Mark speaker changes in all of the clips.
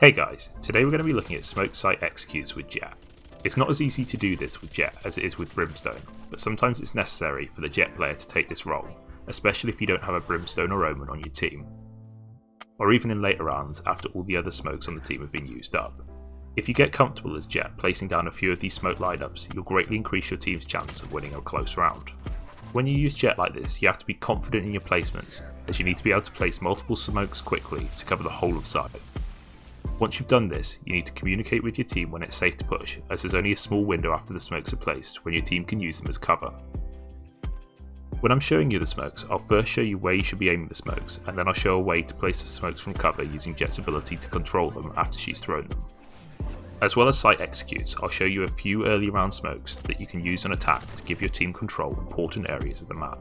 Speaker 1: Hey guys, today we're going to be looking at smoke site executes with Jett. It's not as easy to do this with Jett as it is with Brimstone, but sometimes it's necessary for the Jett player to take this role, especially if you don't have a Brimstone or Omen on your team, or even in later rounds after all the other smokes on the team have been used up. If you get comfortable as Jett placing down a few of these smoke lineups, you'll greatly increase your team's chance of winning a close round. When you use Jett like this, you have to be confident in your placements, as you need to be able to place multiple smokes quickly to cover the whole of site. Once you've done this, you need to communicate with your team when it's safe to push, as there's only a small window after the smokes are placed when your team can use them as cover. When I'm showing you the smokes, I'll first show you where you should be aiming the smokes, and then I'll show a way to place the smokes from cover using Jett's ability to control them after she's thrown them. As well as site executes, I'll show you a few early round smokes that you can use on attack to give your team control important areas of the map.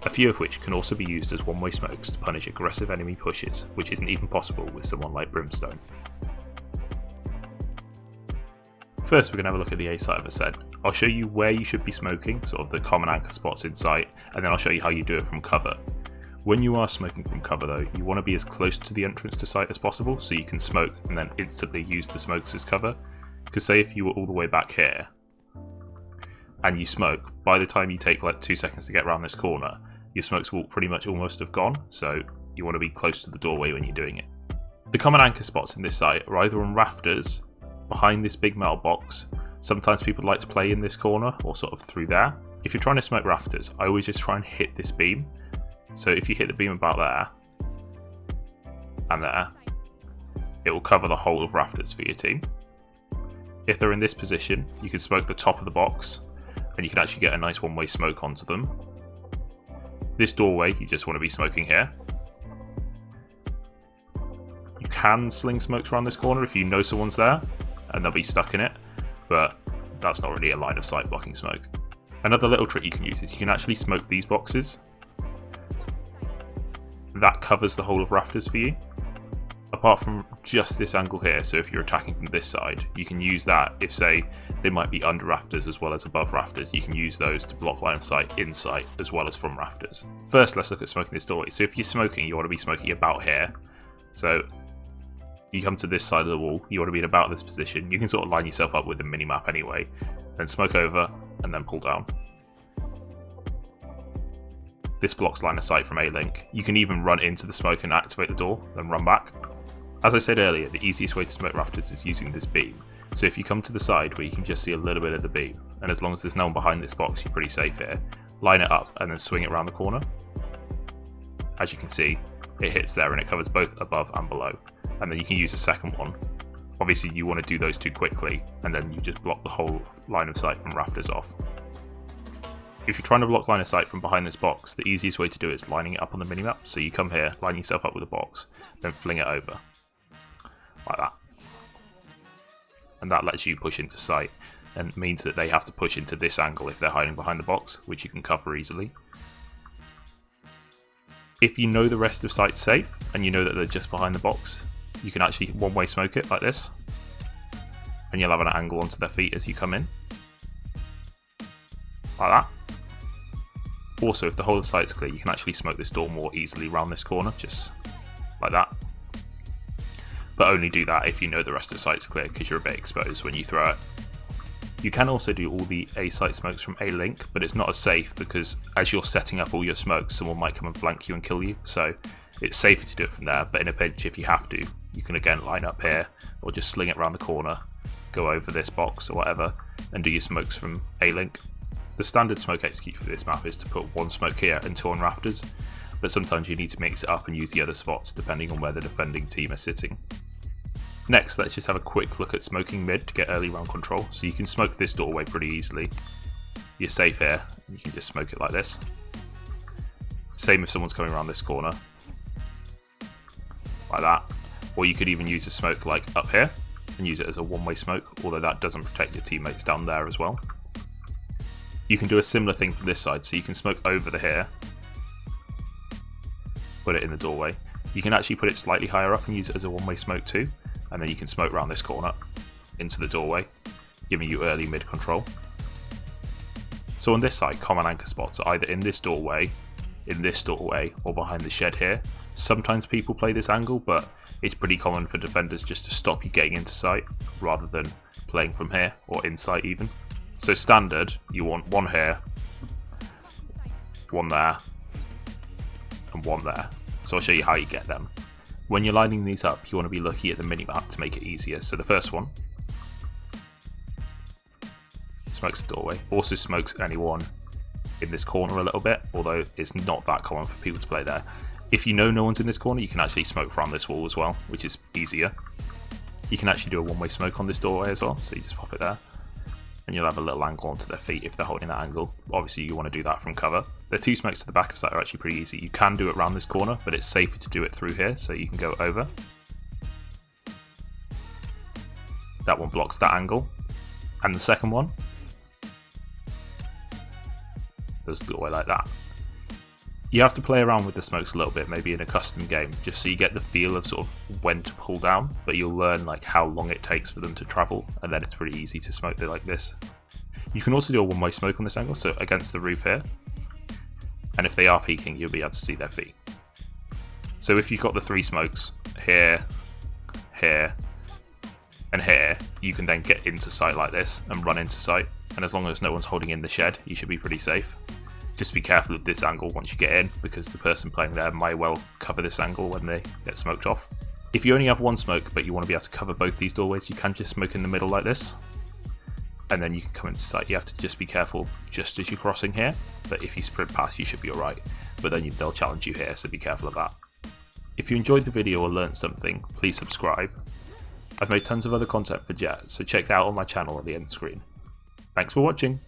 Speaker 1: A few of which can also be used as one-way smokes to punish aggressive enemy pushes, which isn't even possible with someone like Brimstone. First we're going to have a look at the A side of Ascent. I'll show you where you should be smoking, sort of the common anchor spots in sight, and then I'll show you how you do it from cover. When you are smoking from cover though, you want to be as close to the entrance to site as possible so you can smoke and then instantly use the smokes as cover. Because say if you were all the way back here, and you smoke, by the time you take like 2 seconds to get around this corner, your smokes will pretty much almost have gone, so you want to be close to the doorway when you're doing it. The common anchor spots in this site are either on rafters, behind this big metal box. Sometimes people like to play in this corner, or sort of through there. If you're trying to smoke rafters, I always just try and hit this beam. So if you hit the beam about there, and there, it will cover the whole of rafters for your team. If they're in this position, you can smoke the top of the box, and you can actually get a nice one-way smoke onto them. This doorway, you just want to be smoking here. You can sling smokes around this corner if you know someone's there, and they'll be stuck in it, but that's not really a line of sight blocking smoke. Another little trick you can use is you can actually smoke these boxes. That covers the whole of rafters for you. Apart from just this angle here, so if you're attacking from this side, you can use that if, say, they might be under rafters as well as above rafters. You can use those to block line of sight in sight as well as from rafters. First, let's look at smoking this doorway. So if you're smoking, you want to be smoking about here. So you come to this side of the wall, you want to be in about this position. You can sort of line yourself up with the minimap anyway, then smoke over and then pull down. This blocks line of sight from A-Link. You can even run into the smoke and activate the door, then run back. As I said earlier, the easiest way to smoke rafters is using this beam. So if you come to the side where you can just see a little bit of the beam, and as long as there's no one behind this box, you're pretty safe here, line it up and then swing it around the corner. As you can see, it hits there and it covers both above and below. And then you can use a second one. Obviously you want to do those two quickly, and then you just block the whole line of sight from rafters off. If you're trying to block line of sight from behind this box, the easiest way to do it is lining it up on the minimap. So you come here, line yourself up with a box, then fling it over. Like that. And that lets you push into sight, and means that they have to push into this angle if they're hiding behind the box, which you can cover easily. If you know the rest of site's safe, and you know that they're just behind the box, you can actually one-way smoke it like this, and you'll have an angle onto their feet as you come in. Like that. Also, if the whole of site's clear, you can actually smoke this door more easily around this corner, just like that. But only do that if you know the rest of the site's clear, because you're a bit exposed when you throw it. You can also do all the A site smokes from A-Link, but it's not as safe because as you're setting up all your smokes, someone might come and flank you and kill you. So it's safer to do it from there, but in a pinch, if you have to, you can again line up here, or just sling it around the corner, go over this box or whatever, and do your smokes from A-Link. The standard smoke execute for this map is to put one smoke here and two on rafters, but sometimes you need to mix it up and use the other spots depending on where the defending team are sitting. Next, let's just have a quick look at smoking mid to get early round control. So you can smoke this doorway pretty easily. You're safe here, you can just smoke it like this. Same if someone's coming around this corner, like that. Or you could even use a smoke like up here and use it as a one-way smoke, although that doesn't protect your teammates down there as well. You can do a similar thing from this side, so you can smoke over the here, put it in the doorway. You can actually put it slightly higher up and use it as a one-way smoke too, and then you can smoke around this corner into the doorway, giving you early mid control. So on this side, common anchor spots are either in this doorway in this doorway or behind the shed here. Sometimes people play this angle, but it's pretty common for defenders just to stop you getting into sight rather than playing from here or in sight even. So standard, you want one here, one there, and one there. So I'll show you how you get them. When you're lining these up, you want to be looking at the minimap to make it easier. So the first one smokes the doorway, also smokes anyone in this corner a little bit, although it's not that common for people to play there. If you know no one's in this corner, you can actually smoke around this wall as well, which is easier. You can actually do a one-way smoke on this doorway as well, so you just pop it there, and you'll have a little angle onto their feet if they're holding that angle. Obviously you want to do that from cover. The two smokes to the back of that are actually pretty easy. You can do it around this corner, but it's safer to do it through here, so you can go over. That one blocks that angle. And the second one does the doorway like that. You have to play around with the smokes a little bit, maybe in a custom game, just so you get the feel of sort of when to pull down, but you'll learn like how long it takes for them to travel, and then it's pretty easy to smoke it like this. You can also do a one-way smoke on this angle, so against the roof here, and if they are peeking, you'll be able to see their feet. So if you've got the three smokes here, here, and here, you can then get into sight like this and run into sight, and as long as no one's holding in the shed, you should be pretty safe. Just be careful of this angle once you get in, because the person playing there might well cover this angle when they get smoked off. If you only have one smoke but you want to be able to cover both these doorways, you can just smoke in the middle like this, and then you can come into sight. You have to just be careful just as you're crossing here, but if you sprint past you should be alright, but then they'll challenge you here, so be careful of that. If you enjoyed the video or learnt something, please subscribe. I've made tons of other content for Jett, so check that out on my channel at the end screen. Thanks for watching.